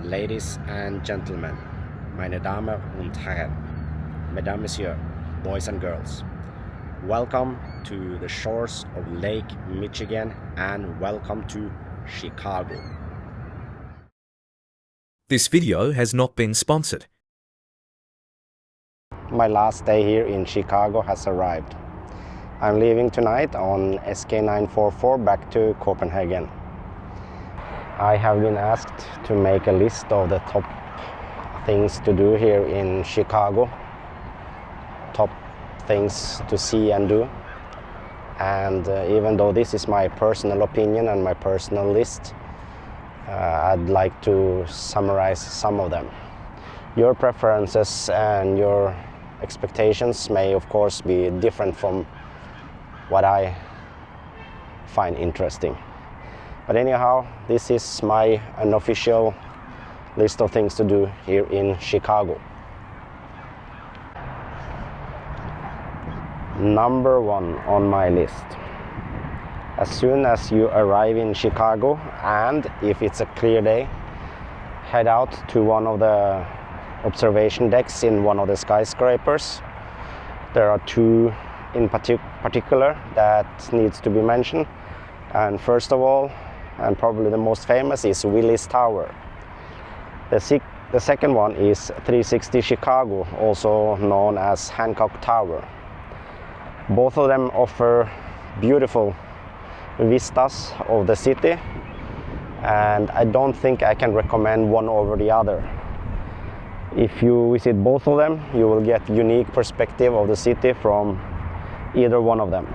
Ladies and gentlemen, meine Damen und Herren, Mesdames, Messieurs, boys and girls, welcome to the shores of Lake Michigan and welcome to Chicago. This video has not been sponsored. My last day here in Chicago has arrived. I'm leaving tonight on SK944 back to Copenhagen. I have been asked to make a list of the top things to do here in Chicago, top things to see and do. And even though this is my personal opinion and my personal list, I'd like to summarize some of them. Your preferences and your expectations may of course be different from what I find interesting. But anyhow, this is my unofficial list of things to do here in Chicago. Number one on my list. As soon as you arrive in Chicago, and if it's a clear day, head out to one of the observation decks in one of the skyscrapers. There are two in particular that needs to be mentioned. And first of all, and probably the most famous, is Willis Tower. The second one is 360 Chicago, also known as Hancock Tower. Both of them offer beautiful vistas of the city, and I don't think I can recommend one over the other. If you visit both of them, you will get unique perspective of the city from either one of them.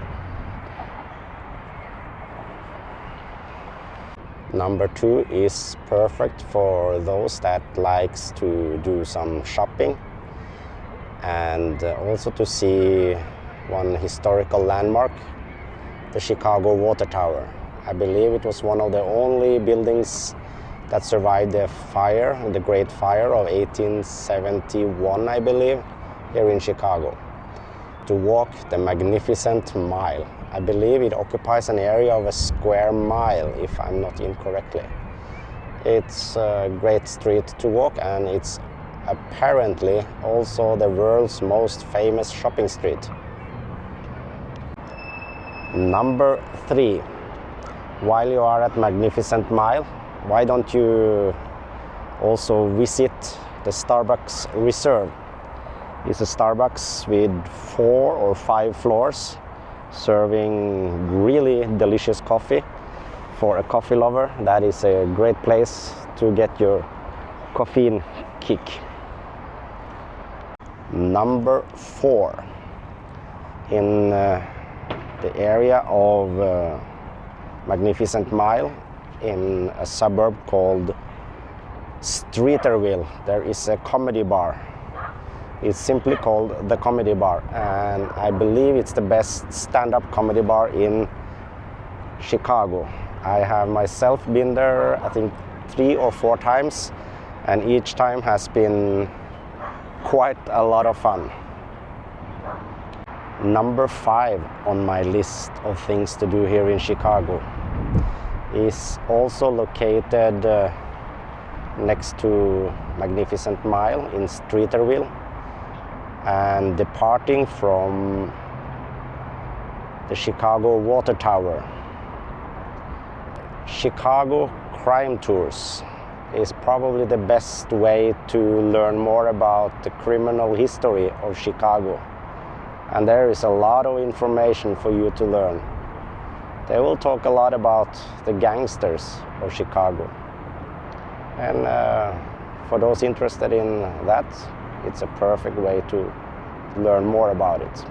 Number two is perfect for those that likes to do some shopping and also to see one historical landmark, the Chicago Water Tower. I believe it was one of the only buildings that survived the fire, the Great Fire of 1871, I believe, here in Chicago. To walk the Magnificent Mile. I believe it occupies an area of a square mile, if I'm not incorrectly. It's a great street to walk, and it's apparently also the world's most famous shopping street. Number three, while you are at Magnificent Mile, why don't you also visit the Starbucks Reserve? It's a Starbucks with 4 or 5 floors, serving really delicious coffee. For a coffee lover, that is a great place to get your caffeine kick. Number 4, in the area of Magnificent Mile, in a suburb called Streeterville, there is a comedy bar. It's simply called the Comedy Bar, and I believe it's the best stand-up comedy bar in Chicago. I have myself been there, I think 3 or 4 times, and each time has been quite a lot of fun. Number 5 on my list of things to do here in Chicago is also located next to Magnificent Mile in Streeterville, and departing from the Chicago Water Tower. Chicago Crime Tours is probably the best way to learn more about the criminal history of Chicago. And there is a lot of information for you to learn. They will talk a lot about the gangsters of Chicago. And for those interested in that, it's a perfect way to learn more about it.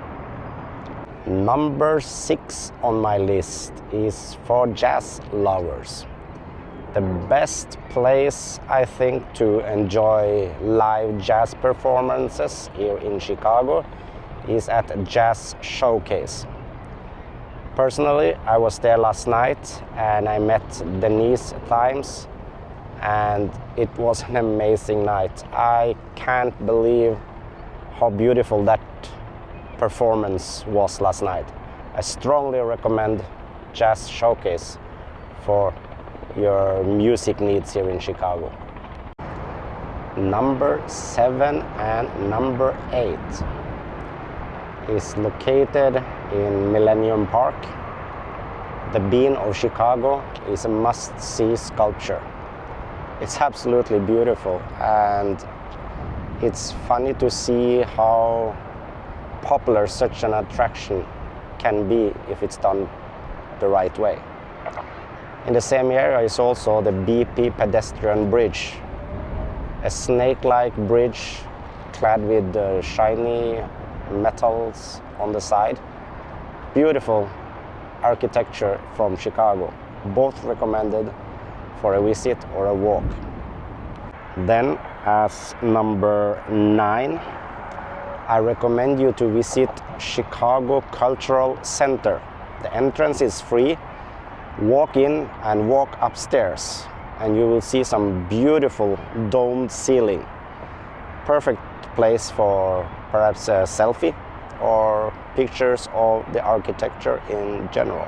Number 6 on my list is for jazz lovers. The best place, I think, to enjoy live jazz performances here in Chicago is at Jazz Showcase. Personally, I was there last night and I met Denise Thymes, and it was an amazing night. I can't believe how beautiful that performance was last night. I strongly recommend Jazz Showcase for your music needs here in Chicago. Number 7 and number 8 is located in Millennium Park. The Bean of Chicago is a must-see sculpture. It's absolutely beautiful, and it's funny to see how popular such an attraction can be if it's done the right way. In the same area is also the BP pedestrian bridge, a snake-like bridge clad with shiny metals on the side. Beautiful architecture from Chicago, both recommended for a visit or a walk. Then, as number 9, I recommend you to visit Chicago Cultural Center. The entrance is free. Walk in and walk upstairs, and you will see some beautiful domed ceiling. Perfect place for perhaps a selfie or pictures of the architecture in general.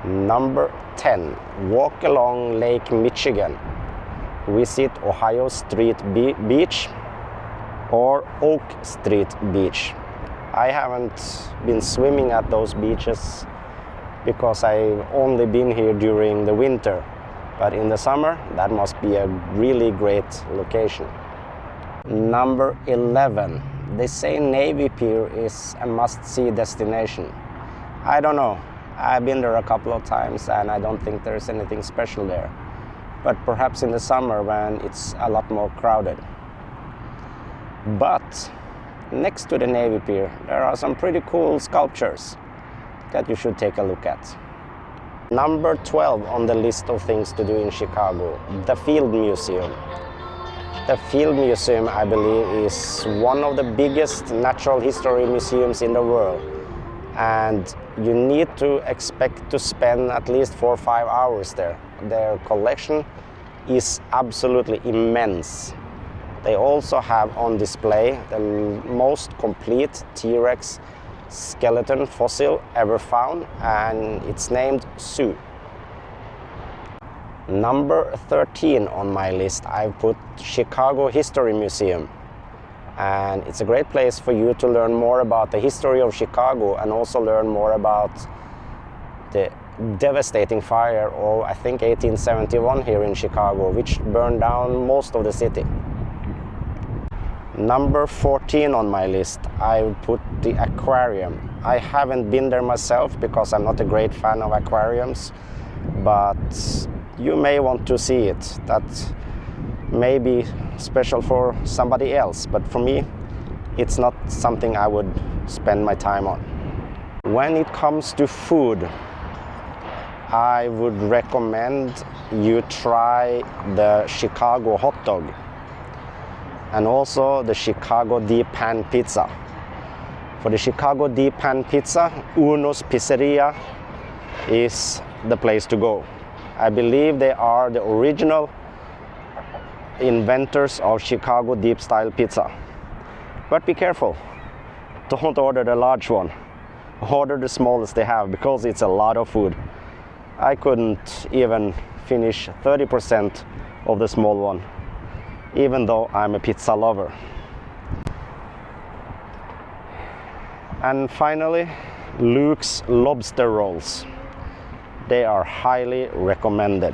Number 10, walk along Lake Michigan. Visit Ohio Street Beach or Oak Street Beach. I haven't been swimming at those beaches because I've only been here during the winter, but in the summer that must be a really great location. Number 11, they say Navy Pier is a must-see destination. I don't know, I've been there a couple of times and I don't think there's anything special there, but perhaps in the summer when it's a lot more crowded. But next to the Navy Pier there are some pretty cool sculptures that you should take a look at. Number 12 on the list of things to do in Chicago, the Field Museum. The Field Museum, I believe, is one of the biggest natural history museums in the world, and you need to expect to spend at least 4 or 5 hours there. Their collection is absolutely immense. They also have on display the most complete T-Rex skeleton fossil ever found, and it's named Sue. Number 13 on my list, I've put Chicago History Museum, and it's a great place for you to learn more about the history of Chicago and also learn more about the devastating fire of, I think, 1871 here in Chicago, which burned down most of the city. Number 14 on my list, I put the aquarium. I haven't been there myself because I'm not a great fan of aquariums, but you may want to see it. That may be special for somebody else, but for me, it's not something I would spend my time on. When it comes to food, I would recommend you try the Chicago hot dog and also the Chicago deep pan pizza. For the Chicago deep pan pizza, Uno's Pizzeria is the place to go. I believe they are the original inventors of Chicago deep style pizza. But be careful, don't order the large one. Order the smallest they have because it's a lot of food. I couldn't even finish 30% of the small one, even though I'm a pizza lover. And finally, Luke's lobster rolls. They are highly recommended.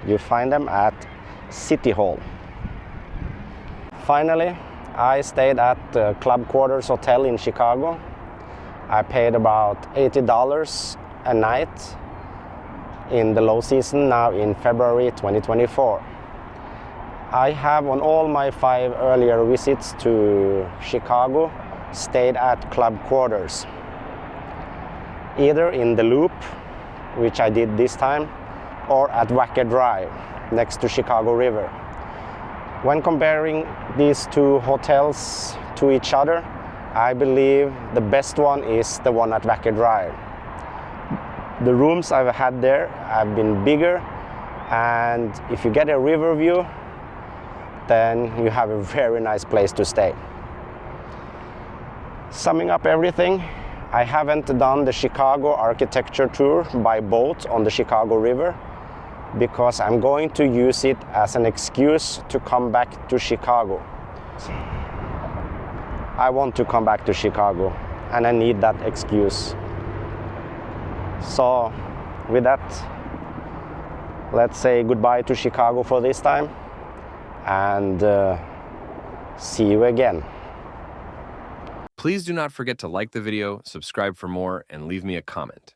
You find them at City Hall. Finally, I stayed at the Club Quarters Hotel in Chicago. I paid about $80 a night in the low season, now in February 2024. I have, on all my 5 earlier visits to Chicago, stayed at Club Quarters, either in the Loop, which I did this time, or at Wacker Drive, next to Chicago River. When comparing these two hotels to each other, I believe the best one is the one at Wacker Drive. The rooms I've had there have been bigger, and if you get a river view, then you have a very nice place to stay. Summing up everything, I haven't done the Chicago architecture tour by boat on the Chicago River, because I'm going to use it as an excuse to come back to Chicago. I want to come back to Chicago and I need that excuse. So with that, let's say goodbye to Chicago for this time and see you again. Please do not forget to like the video, subscribe for more, and leave me a comment.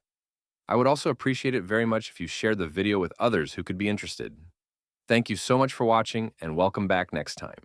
I would also appreciate it very much if you shared the video with others who could be interested. Thank you so much for watching, and welcome back next time.